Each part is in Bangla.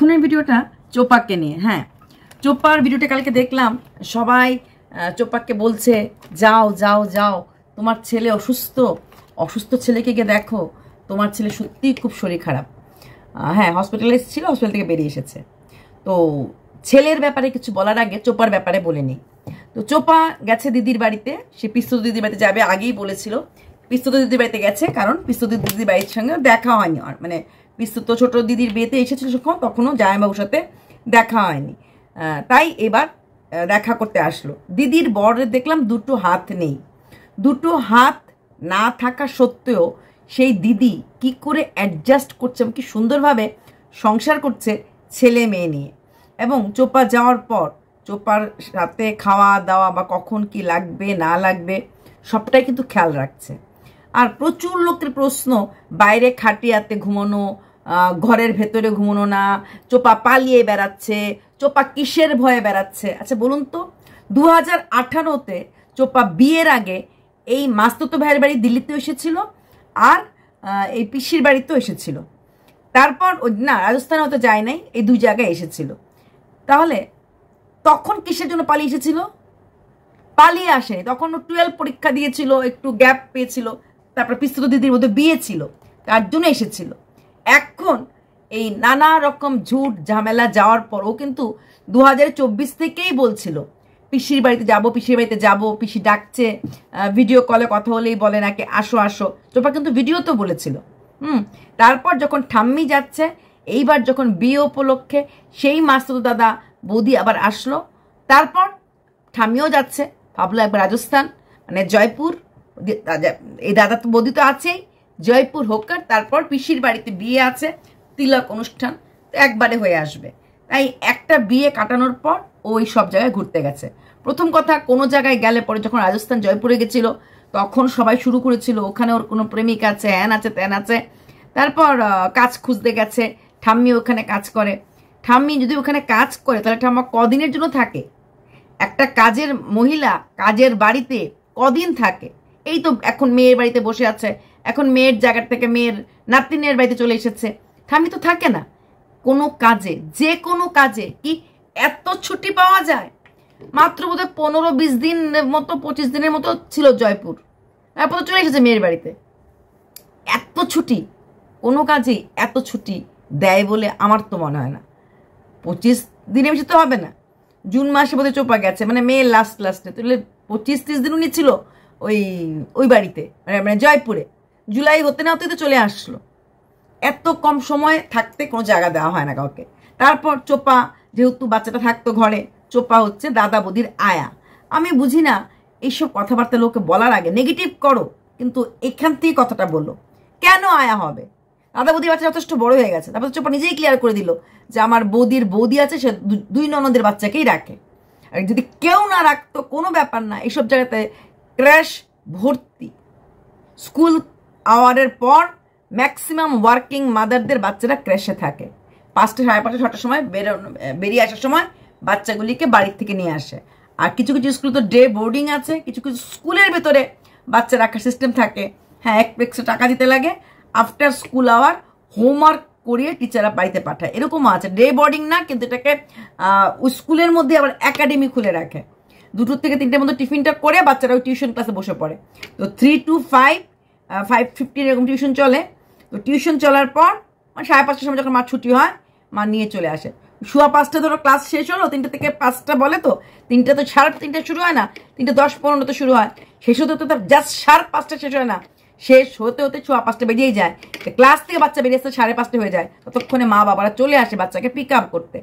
এখনের ভিডিওটা চোপাকে নিয়ে। হ্যাঁ, চোপার ভিডিওটা কালকে দেখলাম, সবাই চোপাকে বলছে যাও যাও যাও, তোমার ছেলে অসুস্থ, অসুস্থ ছেলেকে গিয়ে দেখো, তোমার ছেলে সত্যিই খুব শরীর খারাপ। হ্যাঁ, হসপিটালাইজ ছিল, হসপিটাল থেকে বেরিয়ে এসেছে। তো ছেলের ব্যাপারে কিছু বলার আগে চোপার ব্যাপারে বলে নিই। তো চোপা গেছে দিদির বাড়িতে, সে পিস্তুত দিদির বাড়িতে যাবে, আগেই বলেছিল। পিস্তুত দিদির বাড়িতে গেছে কারণ পিস্তুত দিদির বাড়ির সঙ্গে দেখা হয়নি, মানে পিস্তুত ছোট দিদির বিয়েতে এসেছিল যখন, তখনও জামাইবাবুর সাথে দেখা হয়নি, তাই এবার দেখা করতে আসলো। দিদির বরের দেখলাম দুটো হাত নেই। দুটো হাত না থাকা সত্ত্বেও সেই দিদি কি করে অ্যাডজাস্ট করছে, কি সুন্দরভাবে সংসার করছে ছেলে মেয়ে নিয়ে। এবং চোপা যাওয়ার পর চোপার সাথে খাওয়া দাওয়া বা কখন কি লাগবে না লাগবে সবটাই কিন্তু খেয়াল রাখছে। আর প্রচুর লোকের প্রশ্ন, বাইরে খাটিয়াতে ঘুমানো, ঘরের ভেতরে ঘুমানো না, চোপা পালিয়ে বেড়াচ্ছে, চোপা কিসের ভয়ে বেড়াচ্ছে। আচ্ছা বলুন তো, 2018-তে চোপা বিয়ের আগে এই মাস্তুতো ভাইয়ের বাড়ি দিল্লিতেও এসেছিল, আর এই পিসির বাড়িতেও এসেছিল। তারপর না, রাজস্থানে হয়তো যায় নাই, এই দুই জায়গায় এসেছিল। তাহলে তখন কিসের জন্য পালিয়ে এসেছিল? পালিয়ে আসে, তখন 12 পরীক্ষা দিয়েছিল, একটু গ্যাপ পেয়েছিল, তারপর পিস্তুত দিদির মধ্যে বিয়ে ছিল, তার জন্য এসেছিল। এখন এই নানা রকম ঝুট ঝামেলা যাওয়ার পর ও কিন্তু 2024 থেকেই বলছিল পিসির বাড়িতে যাব, পিসির বাড়িতে যাব, পিসি ডাকছে, ভিডিও কলে কথা হলেই বলে নাকি আসো আসো। চোপা কিন্তু ভিডিও তো বলেছিল। তারপর যখন ঠাম্মি যাচ্ছে, এইবার যখন বিয়ে উপলক্ষে সেই মাস্তুতো দাদা বৌদি আবার আসলো, তারপর ঠাম্মিও যাচ্ছে, ভাবলো একবার রাজস্থান মানে জয়পুর, এই দাদা তো বৌদি তো আছেই, জয়পুর হোকার, তারপর পিসির বাড়িতে বিয়ে আছে, তিলক অনুষ্ঠান, তো একবারে হয়ে আসবে। তাই একটা বিয়ে কাটানোর পর ওই সব জায়গায় ঘুরতে গেছে। প্রথম কথা, কোনো জায়গায় গেলে পরে যখন রাজস্থান জয়পুরে গেছিল তখন সবাই শুরু করেছিল ওখানে ওর কোনো প্রেমিক আছে, হ্যান আছে ত্যান আছে। তারপর কাজ খুঁজতে গেছে, ঠাম্মি ওখানে কাজ করে। ঠাম্মি যদি ওখানে কাজ করে তাহলে ঠাম্মা কদিনের জন্য থাকে? একটা কাজের মহিলা কাজের বাড়িতে কদিন থাকে? এই তো এখন মেয়ের বাড়িতে বসে আছে, এখন মেয়ের জায়গা থেকে মেয়ের নাতিনের বাড়িতে চলে এসেছে, ঠাম্মি তো থাকে না। কোনো কাজে, যে কোনো কাজে কি এত ছুটি পাওয়া যায়? মাত্র বোধহয় 15-20 দিন মতো, 25 দিনের মতো ছিল জয়পুর, তারপর চলে এসেছে মেয়ের বাড়িতে। এত ছুটি কোনো কাজেই এত ছুটি দেয় বলে আমার তো মনে হয় না। 25 দিনের বেশি তো হবে না। জুন মাসে বোধহয় চোপা গেছে, মানে মেয়ের লাস্টে, তাহলে 25-30 দিন উনি ছিল ওই বাড়িতে, মানে জয়পুরে। জুলাই হতে না হতে তো চলে আসলো। এত কম সময় থাকতে কোনো জায়গা দেওয়া হয় না কাউকে। তারপর চোপা যেহেতু বাচ্চাটা থাকতো ঘরে, চোপা হচ্ছে দাদা বৌদির আয়া। আমি বুঝি না এইসব কথাবার্তা লোকে বলার আগে নেগেটিভ করো, কিন্তু এখান থেকে কথাটা বললো, কেন আয়া হবে? দাদা বৌদির বাচ্চা যথেষ্ট বড় হয়ে গেছে। তারপর চোপা নিজেই ক্লিয়ার করে দিল যে আমার বৌদির বৌদি আছে, সে 2 ননদের বাচ্চাকেই রাখে। আর যদি কেউ না রাখতো কোনো ব্যাপার না, এইসব জায়গাতে ক্র্যাশ ভর্তি। স্কুল আওয়ারের পর ম্যাক্সিমাম ওয়ার্কিং মাদারদের বাচ্চারা ক্র্যাশে থাকে। 5টা, 5:30, 6টার সময় বেরিয়ে আসার সময় বাচ্চাগুলিকে বাড়ির থেকে নিয়ে আসে। আর কিছু কিছু স্কুল তো ডে বোর্ডিং আছে, কিছু কিছু স্কুলের ভেতরে বাচ্চা রাখার সিস্টেম থাকে। হ্যাঁ, এক্সট্রা টাকা দিতে লাগে। আফটার স্কুল আওয়ার হোমওয়ার্ক করিয়ে টিচাররা বাড়িতে পাঠায়, এরকমও আছে। ডে বোর্ডিং না, কিন্তু এটাকে স্কুলের মধ্যে আবার একাডেমি খুলে রাখে। 2 থেকে 3টের মধ্যে টিফিনটা করে বাচ্চারা ওই টিউশন ক্লাসে বসে পড়ে। তো 3 to 5, 5:15 এরকম টিউশন চলে। তো টিউশন চলার পর মানে 5:30টার সময় যখন মা ছুটি হয়, মা নিয়ে চলে আসে। 5:15 ধরো ক্লাস শেষ হলো, 3টে থেকে 5টা বলে, তো 3টে তো 3:30 শুরু হয় না, 3:10-15 শুরু হয়। শেষ হতে হতে জাস্ট 5:30 শেষ হয় না, শেষ হতে হতে 5:15 বেরিয়েই যায়। ক্লাস থেকে বাচ্চা বেরিয়ে আসতে 5:30 হয়ে যায়। ততক্ষণে মা বাবারা চলে আসে বাচ্চাকে পিক আপ করতে।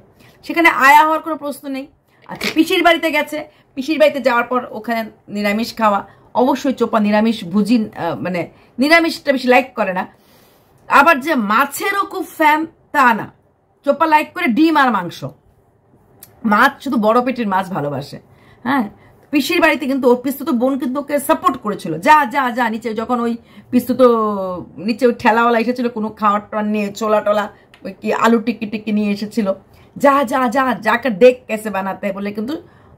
সেখানে আয়া হওয়ার কোনো প্রশ্ন নেই। আচ্ছা, পিসির বাড়িতে গেছে, পিসির বাড়িতে যাওয়ার পর ওখানে নিরামিষ খাওয়া। অবশ্যই চোপা নিরামিষ ভুজি, মানে নিরামিষটা বেশি লাইক করে না। আবার যে মাছেরও খুব ফ্যান তা না, চোপা লাইক করে ডিম আর মাংস। মাছ শুধু বড় পেটের মাছ ভালোবাসে। হ্যাঁ, পিসির বাড়িতে কিন্তু ওর পিস্তুত বোন কিন্তু ওকে সাপোর্ট করেছিল, যা যা যা নিচে, যখন ওই পিস্তুত নিচে ওই ঠেলাওয়ালা এসেছিল কোনো খাওয়ার টাওয়ার নিয়ে, ছোলা টোলা ওই কি আলু টিক্কি টিক্কি নিয়ে এসেছিল, যা যা যা যাকে দেখ কেসে বানাতে বলে কিন্তু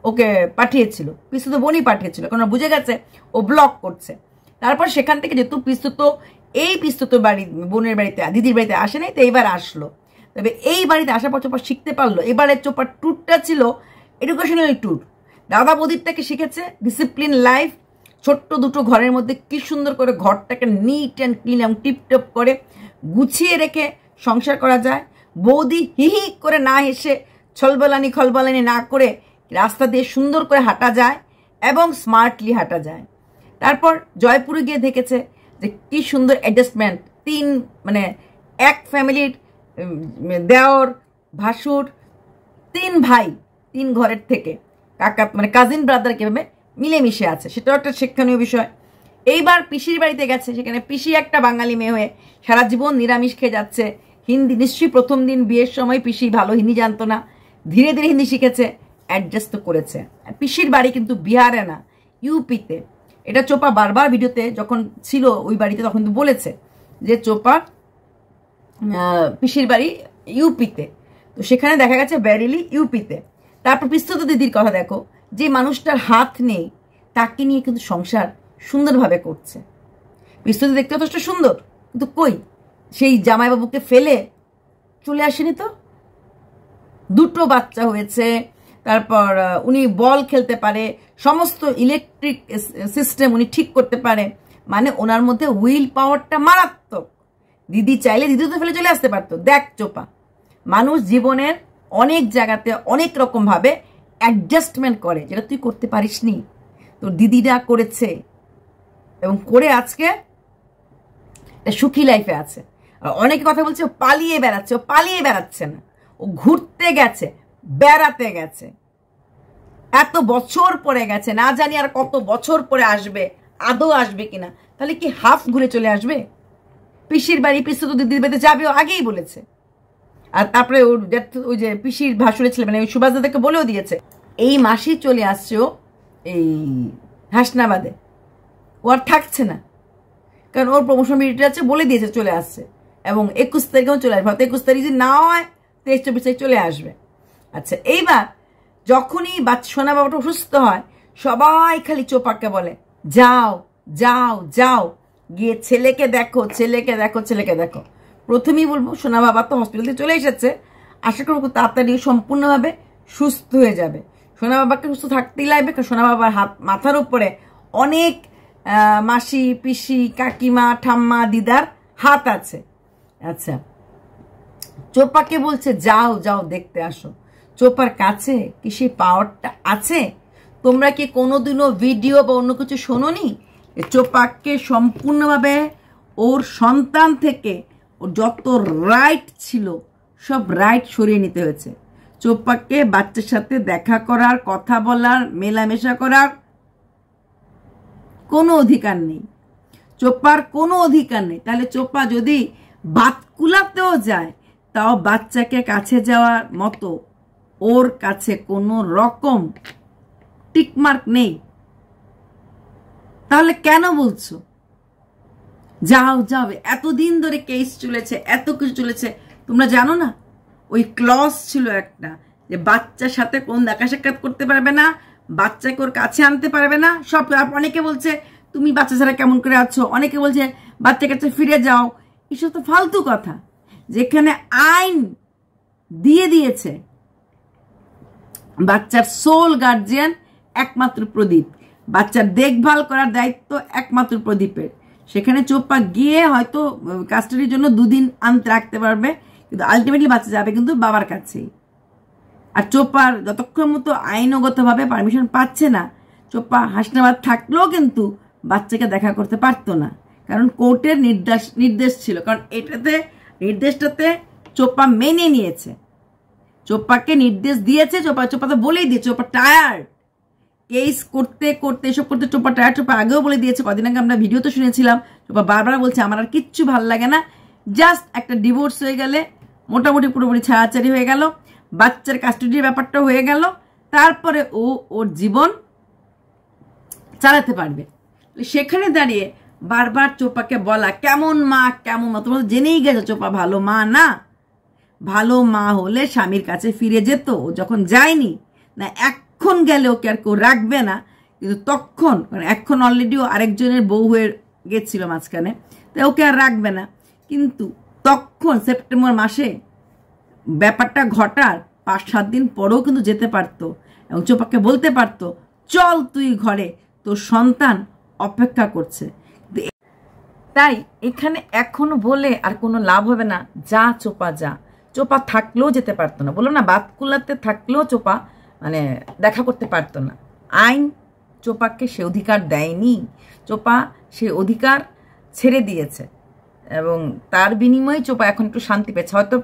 ওকে পাঠিয়েছিল, পিস্তুত বোনই পাঠিয়েছিল, কারণ বুঝে গেছে ও ব্লক করছে। তারপর সেখান থেকে যেহেতু পিস্তুত এই পিস্তুত বাড়ি বোনের বাড়িতে দিদির বাড়িতে আসে নাই, তো এইবার আসলো। তবে এই বাড়িতে আসার পর চোপা শিখতে পারলো। এবারে চোপার ট্যুরটা ছিল এডুকেশনাল ট্যুর। দাদা বৌদিরটাকে শিখেছে ডিসিপ্লিন লাইফ। ছোট্ট দুটো ঘরের মধ্যে কি সুন্দর করে ঘরটাকে নিট অ্যান্ড ক্লিন এবং টিপটপ করে গুছিয়ে রেখে সংসার করা যায়। বৌদি হি হি করে না হেসে খলবলানি না করে রাস্তা দিয়ে সুন্দর করে হাঁটা যায় এবং স্মার্টলি হাঁটা যায়। তারপর জয়পুরে গিয়ে দেখেছে যে কি সুন্দর অ্যাডজাস্টমেন্ট। মানে এক ফ্যামিলির দেওর ভাসুর 3 ভাই 3 ঘরের থেকে কাকা মানে কাজিন ব্রাদার কিভাবে মিলেমিশে আছে, সেটাও একটা শিক্ষণীয় বিষয়। এইবার পিসির বাড়িতে গেছে, সেখানে পিসি একটা বাঙালি মেয়ে হয়ে সারা জীবন নিরামিষ খেয়ে যাচ্ছে। হিন্দি নিশ্চয়ই প্রথম দিন বিয়ের সময় পিসি ভালো হিন্দি জানতো না, ধীরে ধীরে হিন্দি শিখেছে, অ্যাডজাস্ট তো করেছে। পিসির বাড়ি কিন্তু বিহারে না, ইউপিতে। এটা চোপা বারবার ভিডিওতে যখন ছিল ওই বাড়িতে তখন তো বলেছে যে চোপা পিসির বাড়ি ইউপিতে। তো সেখানে দেখা গেছে ব্যারেলি ইউপিতে। তারপর পিস্তত দিদির কথা দেখো, যে মানুষটার হাত নেই তাকে নিয়ে কিন্তু সংসার সুন্দরভাবে করছে। পিস্তত দেখতে যথেষ্ট সুন্দর, কিন্তু কই সেই জামাইবাবুকে ফেলে চলে আসেনি তো। 2টো বাচ্চা হয়েছে, তারপর উনি বল খেলতে পারে, সমস্ত ইলেকট্রিক সিস্টেম উনি ঠিক করতে পারে। মানে ওনার মধ্যে উইল পাওয়ারটা মারাত্মক। দিদি চাইলে দিদি তো ফেলে চলে আসতে পারতো। দেখ চোপা, মানুষ জীবনের অনেক জায়গাতে অনেক রকম ভাবে অ্যাডজাস্টমেন্ট করে, যেটা তুই করতে পারিস নি। তোর দিদিরা করেছে এবং করে আজকে সুখী লাইফে আছে। আর অনেকে কথা বলছে ও পালিয়ে বেড়াচ্ছে, ও পালিয়ে বেড়াচ্ছে না, ও ঘুরতে গেছে, বেড়াতে গেছে। এত বছর পরে গেছে, না জানি আর কত বছর পরে আসবে, আদৌ আসবে কিনা। তাহলে কি হাফ ঘুরে চলে আসবে? পিসির বাড়ি পিসি তো দিদির বাড়িতে যাবে, ও আগেই বলেছে। আর তারপরে ওই যে পিসির ভাসুরে ছিল, মানে ওই সুভাষ দাদাকে বলেও দিয়েছে এই মাসেই চলে আসছে ও এই হাসনাবাদে, ও আর থাকছে না। কারণ ওর প্রমোশন ভিডিওটা আছে, বলে দিয়েছে চলে আসছে এবং 21 তারিখেও চলে আসবে। হয়তো 21 তারিখ যদি না হয় 23-24 তারিখ চলে আসবে। আচ্ছা, এইবার যখনই সোনা বাবাটা অসুস্থ হয়, সবাই খালি চোপাকে বলে যাও যাও যাও, গিয়ে ছেলেকে দেখো, ছেলেকে দেখো, ছেলেকে দেখো। প্রথমেই বলবো সোনা বাবা তো হসপিটাল থেকে চলে এসেছে, আশা করবো তাড়াতাড়ি সম্পূর্ণভাবে সুস্থ হয়ে যাবে। সোনা বাবাকে সুস্থ থাকতেই লাগবে, কারণ সোনা বাবার মাথার উপরে অনেক মাসি পিসি কাকিমা ঠাম্মা দিদার হাত আছে। আচ্ছা, চোপাকে বলছে যাও যাও দেখতে আসো। চোপার কাছে কি সেই পাওয়ারটা আছে? তোমরা কি কোনোদিনও ভিডিও বা অন্য কিছু শোনোনি? চোপাকে সম্পূর্ণভাবে ওর সন্তান থেকে ওর যত রাইট ছিল সব রাইট সরিয়ে নিতে হয়েছে। চোপাকে বাচ্চার সাথে দেখা করার, কথা বলার, মেলামেশা করার কোনো অধিকার নেই। চোপার কোনো অধিকার নেই। তাহলে চোপা যদি বাত কুলাতেও যায়, তাও বাচ্চাকে কাছে যাওয়ার মতো ওর কাছে কোনো রকম টিকমার্ক নেই। তাহলে কেন বলছো যাও যাও? এতদিন ধরে কেস চলেছে, এত কিছু চলেছে, তোমরা জানো না? ওই ক্লজ ছিল একটা, যে বাচ্চার সাথে কোন দেখা সাক্ষাৎ করতে পারবে না, বাচ্চাকে ওর কাছে আনতে পারবে না, সব। অনেকে বলছে তুমি বাচ্চা ছাড়া কেমন করে আছো, অনেকে বলছে বাচ্চার কাছে ফিরে যাও। এসব তো ফালতু কথা। যেখানে আইন দিয়ে দিয়েছে বাচ্চার সোল গার্জিয়ান একমাত্র প্রদীপ, বাচ্চার দেখভাল করার দায়িত্ব একমাত্র প্রদীপের। সেখানে চোপা গিয়ে হয়তো কাস্টাডির জন্য 2 দিন আনতে রাখতে পারবে, কিন্তু আলটিমেটলি বাচ্চা যাবে কিন্তু বাবার কাছেই। আর চোপার যতক্ষণ মতো আইনগতভাবে পারমিশন পাচ্ছে না, চোপা হাসনাবাদ থাকলেও কিন্তু বাচ্চাকে দেখা করতে পারতো না, কারণ কোর্টের নির্দেশ ছিল। কারণ নির্দেশটাতে চোপা মেনে নিয়েছে, চোপাকে নির্দেশ দিয়েছে। চোপা তো বলেই দিয়েছে চোপা টায়ার্ড, কেস করতে করতে এসব করতে চোপা টায়ার্ড। চোপা আগেও বলে দিয়েছে, কদিন আগে আমরা ভিডিও তো শুনেছিলাম, চোপা বারবার বলছে আমার আর কিচ্ছু ভাল লাগে না, জাস্ট একটা ডিভোর্স হয়ে গেলে মোটামুটি পুরোপুরি ছাড়াছাড়ি হয়ে গেল, বাচ্চার কাস্টাডির ব্যাপারটা হয়ে গেল, তারপরে ওর জীবন চালাতে পারবে। সেখানে দাঁড়িয়ে বারবার চোপাকে বলা কেমন মা কেমন মা। তোমরা জেনেই গেছো চোপা ভালো মা না। ভালো মা হলে স্বামীর কাছে ফিরে যেত। ও যখন যায়নি না, এখন গেলে ওকে আর কেউ রাখবে না, কিন্তু তখন এখন অলরেডি ও আরেকজনের বউ হয়ে গেছিল মাঝখানে, তাই ওকে আর রাখবে না। কিন্তু তখন সেপ্টেম্বর মাসে ব্যাপারটা ঘটার 5-7 দিন পরেও কিন্তু যেতে পারতো এবং চোপাকে বলতে পারতো চল তুই ঘরে, তোর সন্তান অপেক্ষা করছে। তাই এখানে এখন বলে আর কোনো লাভ হবে না, যা চোপা যা। চোপা থাকলেও যেতে পারতো না, বলো না বাতকুলাতে থাকলেও চোপা মানে দেখা করতে পারতো না। আইন চোপাকে সে অধিকার দেয়নি, চোপা সে অধিকার ছেড়ে দিয়েছে এবং তার বিনিময়ে চোপা এখন একটু শান্তি পেয়েছে। হয়তো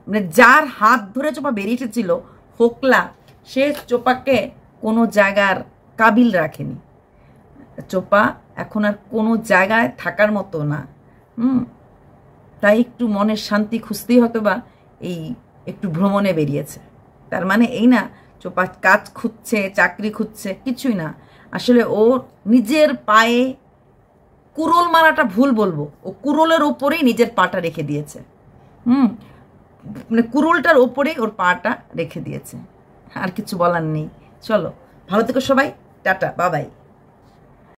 মানে যার হাত ধরে চোপা বেরিয়ে এসেছিল ফোকলা, সে চোপাকে কোনো জায়গার কাবিল রাখেনি। চোপা এখন আর কোনো জায়গায় থাকার মতো না। তাই একটু মনের শান্তি খুঁজতেই হয়তো বা এই একটু ভ্রমণে বেরিয়েছে। তার মানে এই না চোপা কাজ খুঁজছে, চাকরি খুঁজছে, কিছুই না। আসলে ও নিজের পায়ে কুরুল মারাটা ভুল বলবো, ও কুরুলের ওপরেই নিজের পাটা রেখে দিয়েছে। মানে কুরুলটার ওপরেই ওর পাটা রেখে দিয়েছে, আর কিছু বলার নেই। চলো ভালো থেকো সবাই, টাটা, বাবাই।